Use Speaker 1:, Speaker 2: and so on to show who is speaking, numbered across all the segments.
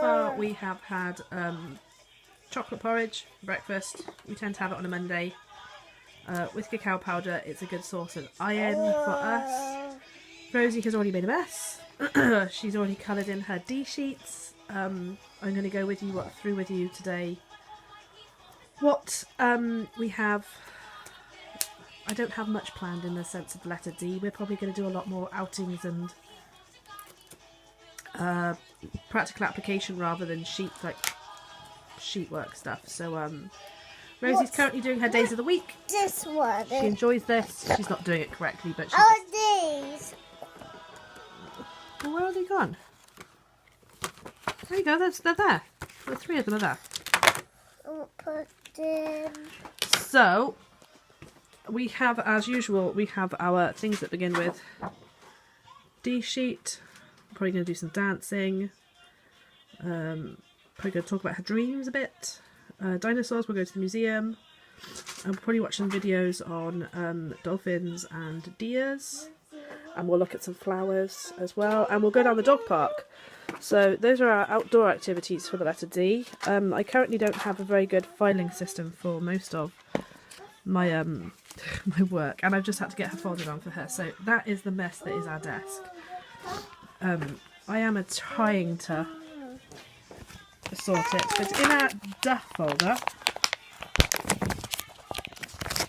Speaker 1: far we have had chocolate porridge for breakfast. We tend to have it on a Monday. With cacao powder, it's a good source of iron for us. Rosie has already made a mess. She's already coloured in her D sheets. I'm going to go through with you today what we have. I don't have much planned in the sense of letter D. We're probably going to do a lot more outings and practical application rather than sheet work stuff. So Rosie's currently doing her days of the week.
Speaker 2: This one.
Speaker 1: She enjoys this. She's not doing it correctly, but she.
Speaker 2: These.
Speaker 1: Well, where are they gone? There you go. They're there. The three of them are there.
Speaker 2: I'll put them.
Speaker 1: So we have, as usual, we have our things that begin with D sheet. I'm probably going to do some dancing. Probably going to talk about her dreams a bit. Dinosaurs, we'll go to the museum. And we'll probably watch some videos on dolphins and deers. And we'll look at some flowers as well. And we'll go down the dog park. So those are our outdoor activities for the letter D. I currently don't have a very good filing system for most of my my work. And I've just had to get her folded on for her. So that is the mess that is our desk. I am trying to sort it. So it's in our duh folder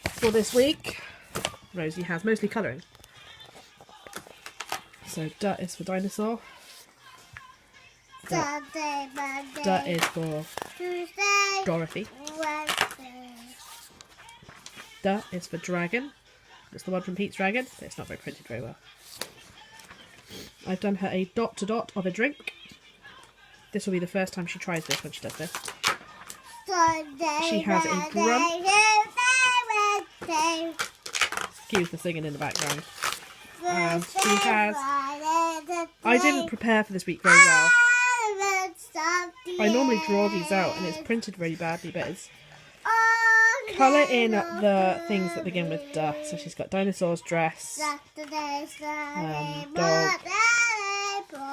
Speaker 1: for this week. Rosie has mostly colouring. So duh is for dinosaur.
Speaker 2: Sunday, Monday,
Speaker 1: Duh is for
Speaker 2: Tuesday,
Speaker 1: Dorothy.
Speaker 2: Wednesday.
Speaker 1: Duh is for dragon. It's the one from Pete's Dragon, but it's not very printed very well. I've done her a dot to dot of a drink. This will be the first time she tries this when she does this.
Speaker 2: Sunday,
Speaker 1: She has a
Speaker 2: Monday, Tuesday, Wednesday.
Speaker 1: Excuse the singing in the background. And she
Speaker 2: Thursday,
Speaker 1: has.
Speaker 2: Friday,
Speaker 1: I didn't prepare for this week very well. I normally draw these out and it's printed really badly, but it's colour in the things that begin with duh. So she's got dinosaurs, dress, dog,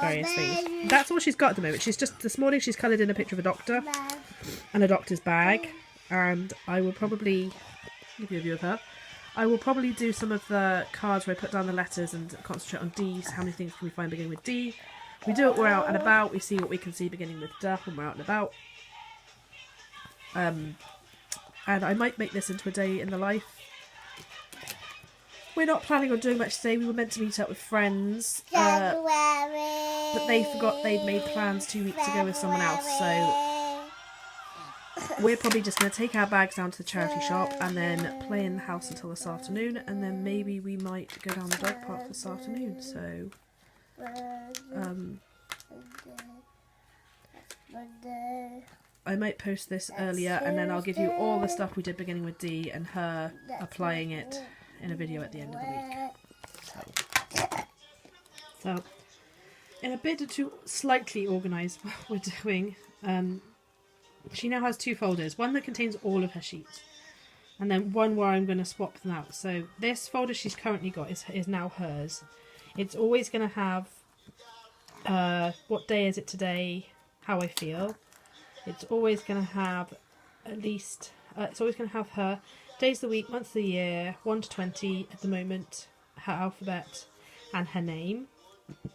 Speaker 1: various things. That's all she's got at the moment. She's just, this morning she's coloured in a picture of a doctor and a doctor's bag. And I will probably, give you a view of her. I will probably do some of the cards where I put down the letters and concentrate on D. So how many things can we find beginning with D? We do it, we're out and about. We see what we can see beginning with duh when we're out and about. And I might make this into a day in the life. We're not planning on doing much today. We were meant to meet up with friends. But they forgot they'd made plans 2 weeks ago with someone else. So we're probably just going to take our bags down to the charity shop and then play in the house until this afternoon. And then maybe we might go down the dog park this afternoon. So I might post this earlier and then I'll give you all the stuff we did beginning with D and her applying it in a video at the end of the week. So in a bid to slightly organise what we're doing, she now has two folders. One that contains all of her sheets and then one where I'm going to swap them out. So this folder she's currently got is now hers. It's always going to have what day is it today, how I feel. It's always going to have at least, it's always going to have her days of the week, months of the year, 1 to 20 at the moment, her alphabet and her name.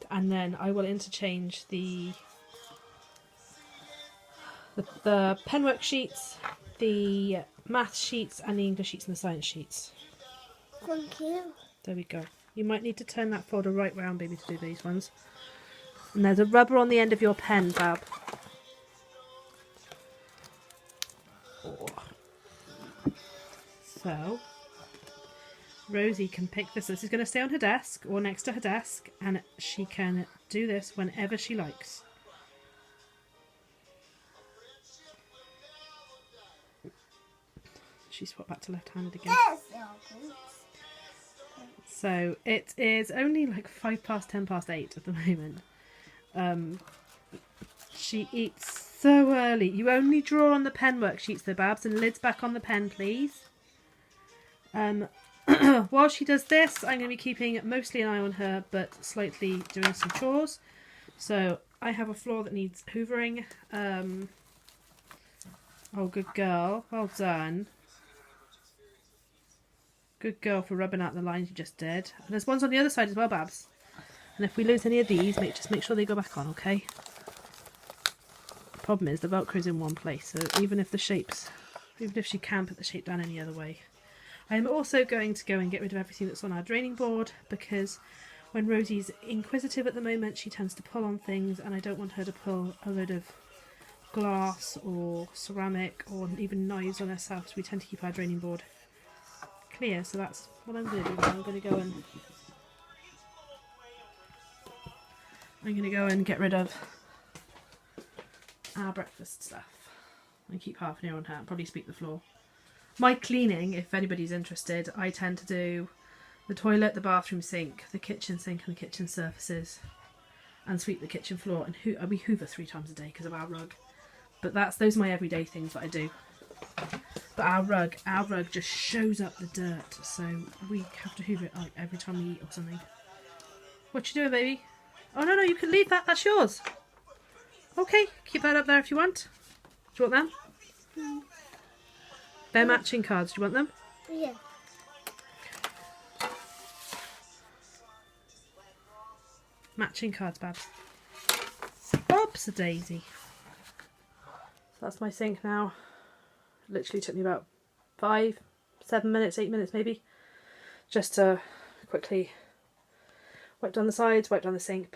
Speaker 1: And then I will interchange the penwork sheets, the math sheets and the English sheets and the science sheets.
Speaker 2: Thank you.
Speaker 1: There we go. You might need to turn that folder right round, baby, to do these ones. And there's a rubber on the end of your pen, Fab. Oh. So, Rosie can pick this. This is going to stay on her desk or next to her desk, and she can do this whenever she likes. She swapped back to left-handed again. So it is only like 8:05 at the moment. She eats so early. You only draw on the pen worksheets though, Babs, and lids back on the pen, please. While she does this, I'm going to be keeping mostly an eye on her, but slightly doing some chores. So I have a floor that needs hoovering. Oh, good girl. Well done. Good girl for rubbing out the lines you just did. And there's ones on the other side as well, Babs. And if we lose any of these, just make sure they go back on, okay? The problem is the Velcro's in one place, so even if she can put the shape down any other way. I am also going to go and get rid of everything that's on our draining board, because when Rosie's inquisitive at the moment, she tends to pull on things, and I don't want her to pull a load of glass or ceramic or even knives on herself, so we tend to keep our draining board clear. So that's what I'm going to do now. I'm going to go and get rid of our breakfast stuff and keep half an ear on her and probably sweep the floor. My cleaning, if anybody's interested, I tend to do the toilet, the bathroom sink, the kitchen sink and the kitchen surfaces, and sweep the kitchen floor, and we hoover 3 times a day because of our rug. But those are my everyday things that I do. But our rug just shows up the dirt, so we have to hoover it like every time we eat or something. What you doing, baby? Oh no, you can leave that. That's yours. Okay, keep that up there if you want. Do you want them? They're matching cards. Do you want them?
Speaker 2: Yeah.
Speaker 1: Matching cards, Babs. Oops, a daisy. So that's my sink now. Literally took me about 5, 7 minutes, 8 minutes maybe, just to quickly wipe down the sides, wipe down the sink,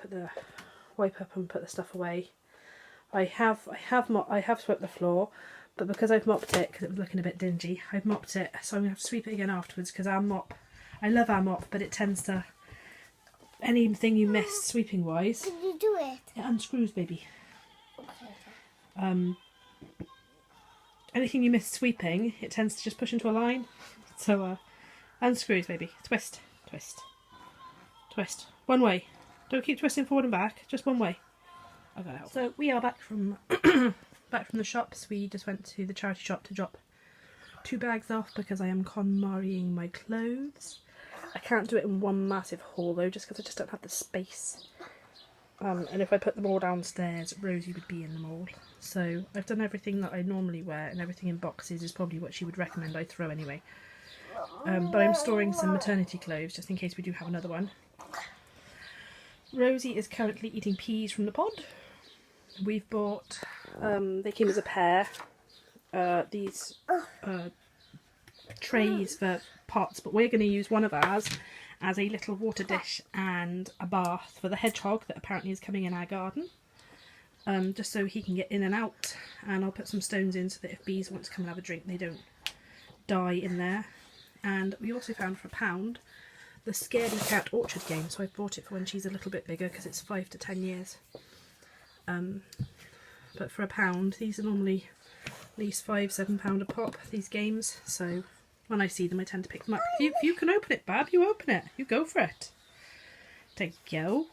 Speaker 1: wipe up and put the stuff away. I have swept the floor, but because I've mopped it, because it was looking a bit dingy, I've mopped it, so I'm going to have to sweep it again afterwards, because our mop, I love our mop, but it tends to, anything you miss sweeping wise,
Speaker 2: Can you do it?
Speaker 1: it unscrews, baby.
Speaker 2: Okay.
Speaker 1: Anything you miss sweeping, it tends to just push into a line. So, unscrews, baby. Twist, twist, twist. One way. Don't keep twisting forward and back. Just one way. I got help. So we are back from the shops. We just went to the charity shop to drop 2 bags off because I am KonMariing my clothes. I can't do it in one massive haul though, just because I just don't have the space. And if I put them all downstairs, Rosie would be in them all. So I've done everything that I normally wear, and everything in boxes is probably what she would recommend I throw anyway. But I'm storing some maternity clothes just in case we do have another one. Rosie is currently eating peas from the pod. We've bought, they came as a pair, these trays for pots, but we're going to use one of ours as a little water dish and a bath for the hedgehog that apparently is coming in our garden, just so he can get in and out, and I'll put some stones in so that if bees want to come and have a drink they don't die in there. And we also found for £1 the Scaredy Cat Orchard game, so I bought it for when she's a little bit bigger because it's 5 to 10 years. But for £1, these are normally at least £5-7 a pop, these games, so when I see them I tend to pick them up. If you can open it, Bab, you open it. You go for it. There you go.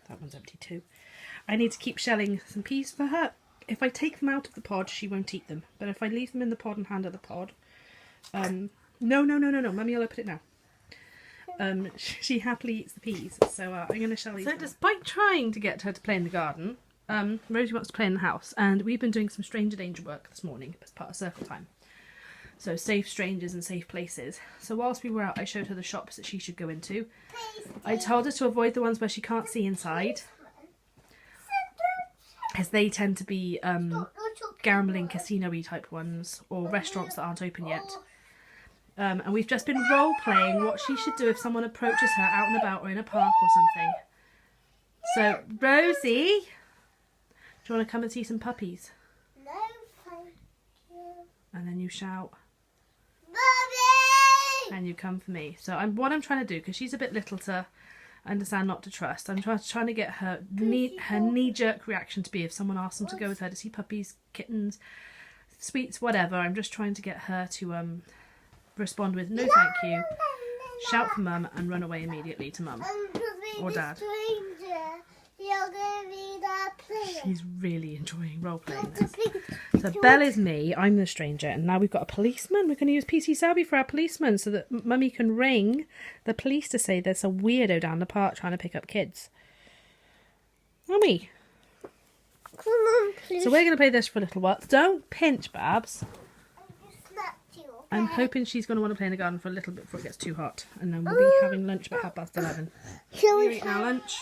Speaker 1: That one's empty too. I need to keep shelling some peas for her. If I take them out of the pod, she won't eat them. But if I leave them in the pod and hand her the pod... No. Mummy will open it now. She happily eats the peas, so I'm going to shell these. So despite trying to get her to play in the garden, Rosie wants to play in the house, and we've been doing some stranger danger work this morning as part of circle time. So safe strangers and safe places. So whilst we were out, I showed her the shops that she should go into. I told her to avoid the ones where she can't see inside, as they tend to be gambling, casino-y type ones, or restaurants that aren't open yet. And we've just been role-playing what she should do if someone approaches her out and about or in a park or something. So, Rosie, do you want to come and see some puppies?
Speaker 2: No, thank you.
Speaker 1: And then you shout,
Speaker 2: Mommy!
Speaker 1: and you come for me. So what I'm trying to do, because she's a bit little to understand not to trust, I'm trying to get her knee-jerk reaction to be if someone asks them to go with her to see puppies, kittens, sweets, whatever. I'm just trying to get her to respond with no thank you, shout for mum, and run away immediately to mum or dad.
Speaker 2: You're gonna be the player.
Speaker 1: She's really enjoying role playing this. So Belle is me, I'm the stranger, and now we've got a policeman. We're going to use PC Selby for our policeman so that mummy can ring the police to say there's a weirdo down the park trying to pick up kids. Mummy,
Speaker 2: Come on, please.
Speaker 1: So we're going to play this for a little while. Don't pinch, Babs.
Speaker 2: I just slapped you.
Speaker 1: I'm hoping she's going to want to play in the garden for a little bit before it gets too hot. And then we'll be having lunch about 11:30.
Speaker 2: Shall
Speaker 1: We're
Speaker 2: we
Speaker 1: eating our lunch.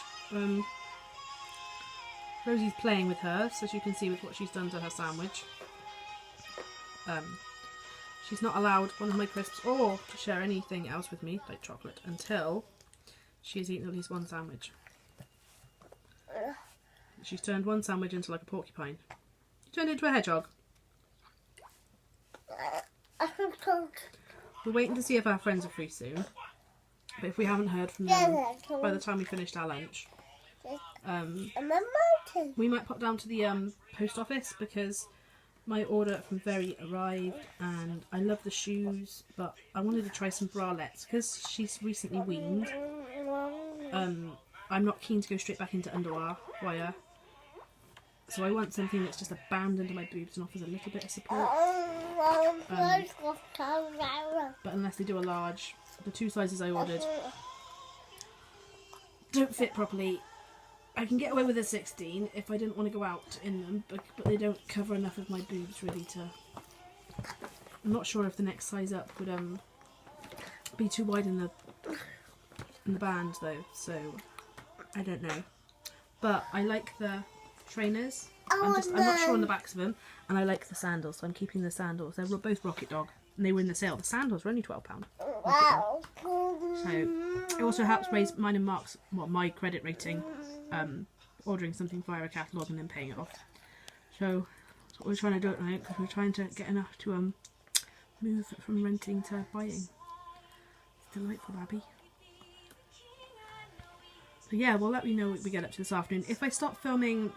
Speaker 1: Rosie's playing with her, so you can see with what she's done to her sandwich. She's not allowed one of my crisps or to share anything else with me, like chocolate, until she's eaten at least one sandwich. She's turned one sandwich into like a porcupine. You turned it into a hedgehog. We're waiting to see if our friends are free soon. But if we haven't heard from them by the time we finished our lunch, we might pop down to the post office because my order from Very arrived and I love the shoes, but I wanted to try some bralettes because she's recently weaned. I'm not keen to go straight back into underwire, so I want something that's just a band under my boobs and offers a little bit of support. But unless they do a large, the 2 sizes I ordered don't fit properly. I can get away with a 16 if I didn't want to go out in them, but they don't cover enough of my boobs really to... I'm not sure if the next size up would be too wide in the band though, so I don't know. But I like the trainers. I'm not sure on the backs of them, and I like the sandals, so I'm keeping the sandals. They're both Rocket Dog, and they were in the sale. The sandals were only £12.
Speaker 2: Wow.
Speaker 1: So it also helps raise mine and Mark's, my credit rating, ordering something via a catalogue and then paying it off. So that's what we're trying to do at the moment, because we're trying to get enough to move from renting to buying. It's delightful, Abby. So yeah, well, let me know what we get up to this afternoon. If I stop filming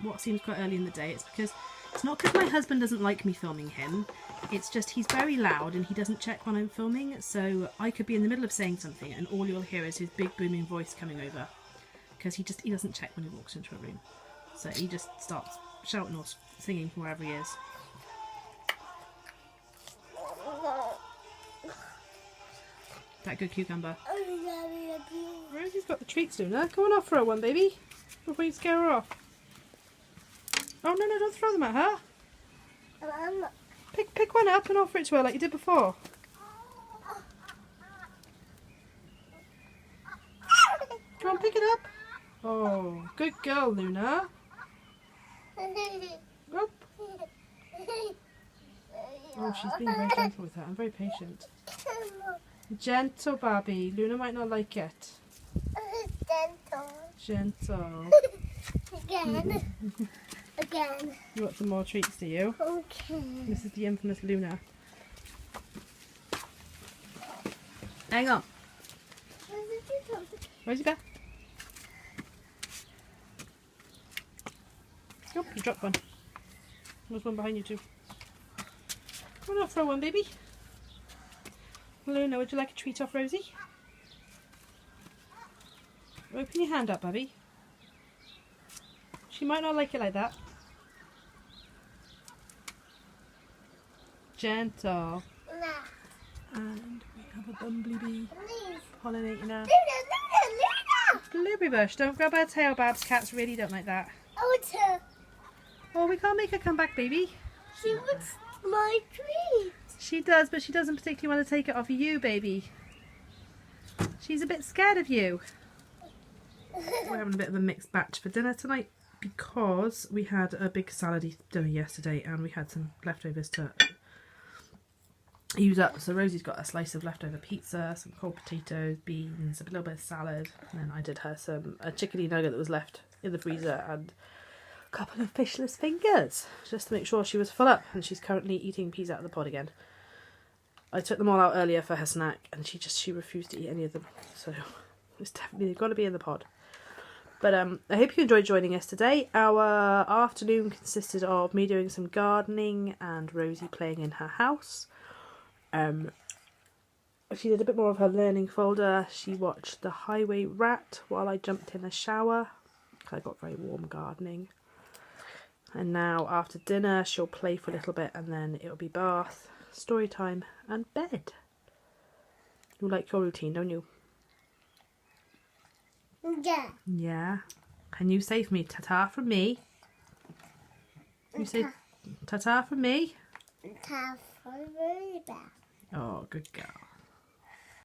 Speaker 1: what seems quite early in the day, it's because it's not because my husband doesn't like me filming him. It's just he's very loud and he doesn't check when I'm filming, so I could be in the middle of saying something and all you'll hear is his big booming voice coming over, because he doesn't check when he walks into a room, so he just starts shouting or singing from wherever he is. That good cucumber. Rosie's got the treats, Luna. Come on off for one, baby, before you scare her off. Oh no, don't throw them at her. Pick one up and offer it to her like you did before. Come on, pick it up. Oh, good girl, Luna. Up. Oh, she's being very gentle with her. I'm very patient. Gentle, Barbie. Luna might not like it. Gentle.
Speaker 2: Again.
Speaker 1: You want some more treats, do you?
Speaker 2: Okay.
Speaker 1: This is the infamous Luna. Hang on. Where's your bear? Oh, you dropped one. There's one behind you too. Come on, I'll throw one, baby. Luna, would you like a treat off Rosie? Open your hand up, Abby. She might not like it like that. Gentle. And we have a bumblebee pollinating now. Blueberry bush. Don't grab her tail, Babs. Cats really don't like that.
Speaker 2: Oh, it's her.
Speaker 1: Oh, we can't make her come back, baby.
Speaker 2: She wants my treat.
Speaker 1: She does, but she doesn't particularly want to take it off of you, baby. She's a bit scared of you. We're having a bit of a mixed batch for dinner tonight because we had a big salady dinner yesterday and we had some leftovers to use up. So Rosie's got a slice of leftover pizza, some cold potatoes, beans, a little bit of salad, and then I did her a chickadee nugget that was left in the freezer and a couple of fishless fingers just to make sure she was full up, and she's currently eating peas out of the pod again. I took them all out earlier for her snack and she refused to eat any of them, so it's definitely got to be in the pod. But I hope you enjoyed joining us today. Our afternoon consisted of me doing some gardening and Rosie playing in her house. She did a bit more of her learning folder. She watched The Highway Rat while I jumped in a shower. I got very warm gardening. And now after dinner she'll play for a little bit and then it'll be bath, story time and bed. You like your routine, don't you?
Speaker 2: Yeah.
Speaker 1: Yeah. Can you say for me, ta-ta from me? You say ta-ta from me?
Speaker 2: Ta for Ruby.
Speaker 1: Oh, good girl.